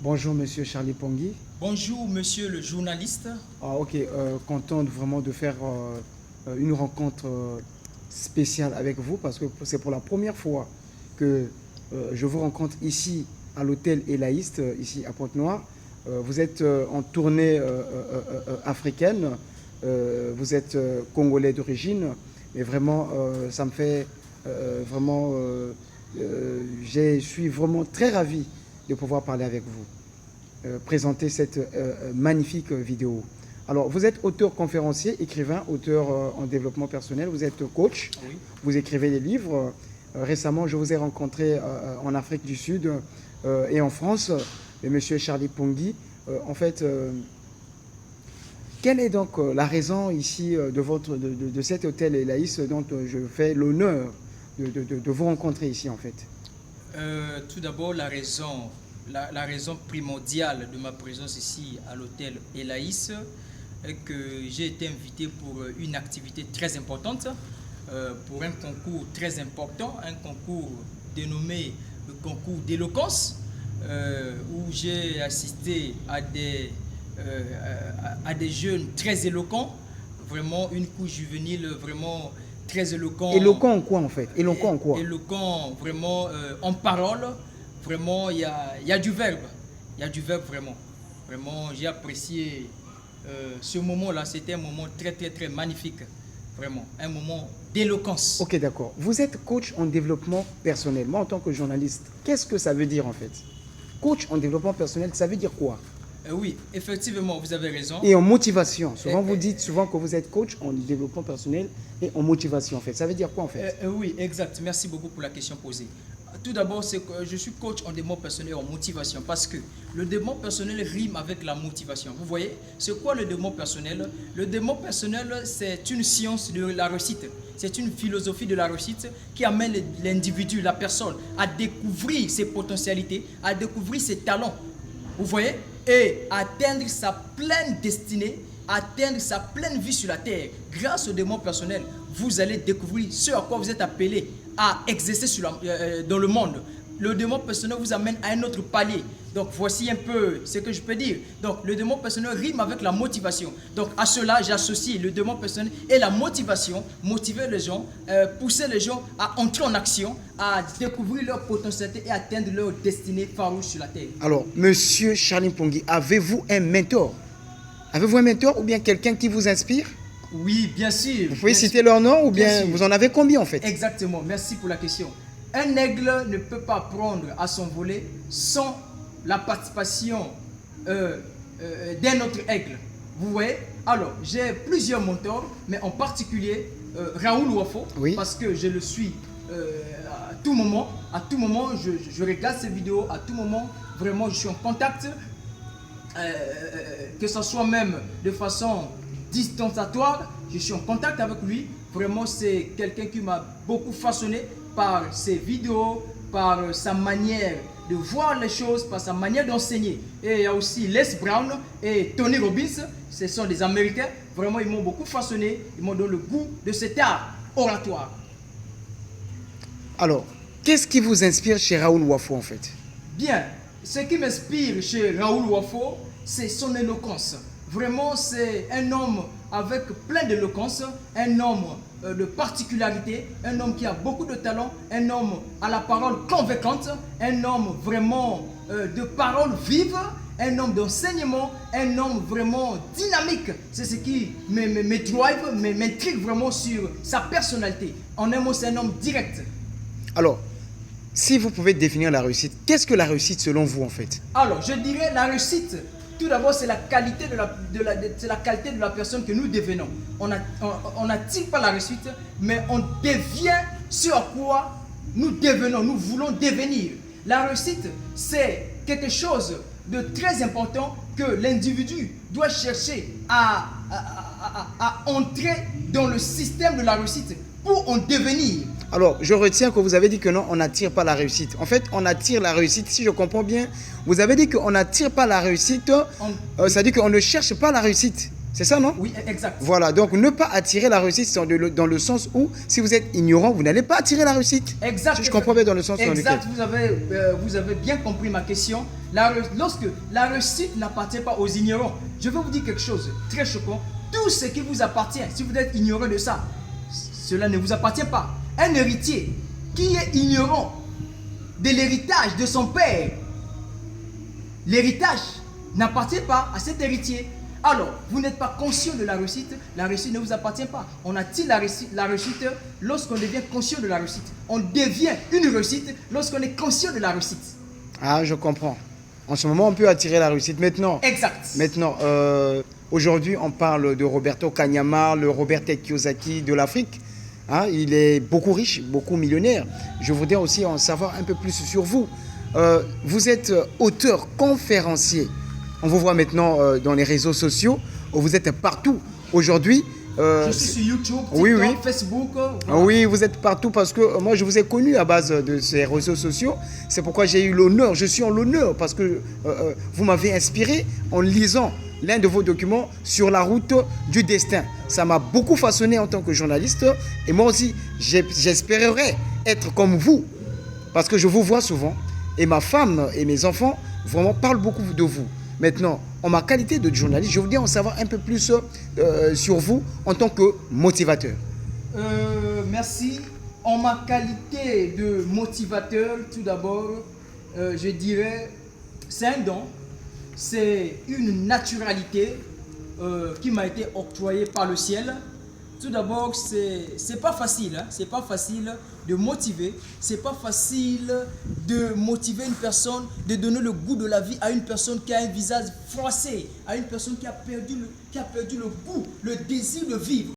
Bonjour, monsieur Charlie Pongui. Bonjour, monsieur le journaliste. Ah, ok, content vraiment de faire une rencontre spéciale avec vous parce que c'est pour la première fois que je vous rencontre ici à l'hôtel Elaïste, ici à Pointe-Noire. Vous êtes en tournée africaine, vous êtes congolais d'origine, mais vraiment, ça me fait vraiment, je suis vraiment très ravi de pouvoir parler avec vous, présenter cette magnifique vidéo. Alors, vous êtes auteur conférencier, écrivain, auteur en développement personnel, vous êtes coach, oui. Vous écrivez des livres. Récemment, je vous ai rencontré en Afrique du Sud et en France, monsieur Charlie Pongui. En fait, quelle est donc la raison ici de cet hôtel Elaïs dont je fais l'honneur de vous rencontrer ici en fait? Tout d'abord, la raison primordiale de ma présence ici à l'hôtel Elaïs est que j'ai été invité pour une activité très importante, pour un concours très important, un concours dénommé le concours d'éloquence, où j'ai assisté à des jeunes très éloquents, vraiment une couche juvénile vraiment très éloquent. Éloquent en quoi en fait? Éloquent en quoi? Éloquent vraiment en parole, vraiment il y a du verbe, il y a du verbe vraiment. Vraiment j'ai apprécié ce moment-là, c'était un moment très magnifique, vraiment, un moment d'éloquence. Ok, d'accord. Vous êtes coach en développement personnel. Moi en tant que journaliste, qu'est-ce que ça veut dire en fait? Coach en développement personnel, ça veut dire quoi? Oui, effectivement, vous avez raison. Et en motivation. Souvent, vous dites souvent que vous êtes coach en développement personnel et en motivation, en fait. Ça veut dire quoi, en fait? Oui, exact. Merci beaucoup pour la question posée. Tout d'abord, c'est que je suis coach en développement personnel et en motivation parce que le développement personnel rime avec la motivation. Vous voyez, c'est quoi le développement personnel? Le développement personnel, c'est une science de la réussite. C'est une philosophie de la réussite qui amène l'individu, la personne, à découvrir ses potentialités, à découvrir ses talents. Vous voyez? Et atteindre sa pleine destinée, atteindre sa pleine vie sur la terre. Grâce au développement personnel, vous allez découvrir ce à quoi vous êtes appelé à exercer dans le monde. Le développement personnel vous amène à un autre palier. Donc voici un peu ce que je peux dire. Donc le développement personnel rime avec la motivation. Donc à cela j'associe le développement personnel et la motivation. Motiver les gens, pousser les gens à entrer en action, à découvrir leur potentialité et atteindre leur destinée farouche sur la terre. Alors, monsieur Charlie Pongui, avez-vous un mentor? Avez-vous un mentor ou bien quelqu'un qui vous inspire? Oui, bien sûr. Vous pouvez citer leur nom ou bien vous en avez combien en fait? Exactement, merci pour la question. Un aigle ne peut pas prendre à son volet sans la participation d'un autre aigle. Vous voyez? Alors, j'ai plusieurs mentors, mais en particulier Raoul Wafo, oui. Parce que je le suis à tout moment. À tout moment, je regarde ses vidéos, à tout moment, vraiment, je suis en contact, que ce soit même de façon distantatoire, je suis en contact avec lui. Vraiment, c'est quelqu'un qui m'a beaucoup façonné par ses vidéos, par sa manière de voir les choses, par sa manière d'enseigner. Et il y a aussi Les Brown et Tony Robbins, ce sont des Américains. Vraiment, ils m'ont beaucoup façonné, ils m'ont donné le goût de cet art oratoire. Alors, qu'est-ce qui vous inspire chez Raoul Wafo en fait? Bien, ce qui m'inspire chez Raoul Wafo, c'est son éloquence. Vraiment, c'est un homme avec plein d'éloquence, un homme de particularité, un homme qui a beaucoup de talent, un homme à la parole convaincante, un homme vraiment de parole vive, un homme d'enseignement, un homme vraiment dynamique. C'est ce qui me drive, m'intrigue vraiment sur sa personnalité. En un mot, c'est un homme direct. Alors, si vous pouvez définir la réussite, qu'est-ce que la réussite selon vous en fait? Alors, je dirais la réussite. Tout d'abord, c'est la qualité de la personne que nous devenons. On n'attire pas la réussite, mais on devient ce à quoi nous devenons, nous voulons devenir. La réussite, c'est quelque chose de très important que l'individu doit chercher à entrer dans le système de la réussite pour en devenir. Alors, je retiens que vous avez dit que non, on n'attire pas la réussite. En fait, on attire la réussite, si je comprends bien. Vous avez dit qu'on n'attire pas la réussite, ça dit qu'on ne cherche pas la réussite. C'est ça, non? Oui, exact. Voilà, donc ne pas attirer la réussite dans le sens où, si vous êtes ignorant, vous n'allez pas attirer la réussite. Exact. Si je comprends bien dans le sens dans lequel. Exact, vous avez bien compris ma question. Lorsque la réussite n'appartient pas aux ignorants, je vais vous dire quelque chose très choquant. Tout ce qui vous appartient, si vous êtes ignorant de ça, cela ne vous appartient pas. Un héritier qui est ignorant de l'héritage de son père, l'héritage n'appartient pas à cet héritier. Alors, vous n'êtes pas conscient de la réussite ne vous appartient pas. On attire la réussite lorsqu'on devient conscient de la réussite. On devient une réussite lorsqu'on est conscient de la réussite. Ah, je comprends. En ce moment, on peut attirer la réussite. Maintenant, exact. Maintenant, aujourd'hui, on parle de Roberto Kanyama, le Robert Kiyosaki de l'Afrique. Hein, il est beaucoup riche, beaucoup millionnaire. Je voudrais aussi en savoir un peu plus sur vous. Vous êtes auteur, conférencier. On vous voit maintenant dans les réseaux sociaux. Vous êtes partout. Aujourd'hui... je suis sur YouTube, TikTok, oui, oui. Facebook. Voilà. Oui, vous êtes partout parce que moi, je vous ai connu à base de ces réseaux sociaux. C'est pourquoi j'ai eu l'honneur, je suis en l'honneur parce que vous m'avez inspiré en lisant l'un de vos documents sur la route du destin. Ça m'a beaucoup façonné en tant que journaliste. Et moi aussi, j'espérerais être comme vous parce que je vous vois souvent. Et ma femme et mes enfants vraiment parlent beaucoup de vous. Maintenant, en ma qualité de journaliste, je voudrais en savoir un peu plus sur vous en tant que motivateur. Merci. En ma qualité de motivateur, tout d'abord, je dirais, c'est un don, c'est une naturalité qui m'a été octroyée par le ciel. Tout d'abord, c'est pas facile, hein? C'est pas facile de motiver, c'est pas facile de motiver une personne, de donner le goût de la vie à une personne qui a un visage froissé, à une personne qui a perdu le goût, le désir de vivre.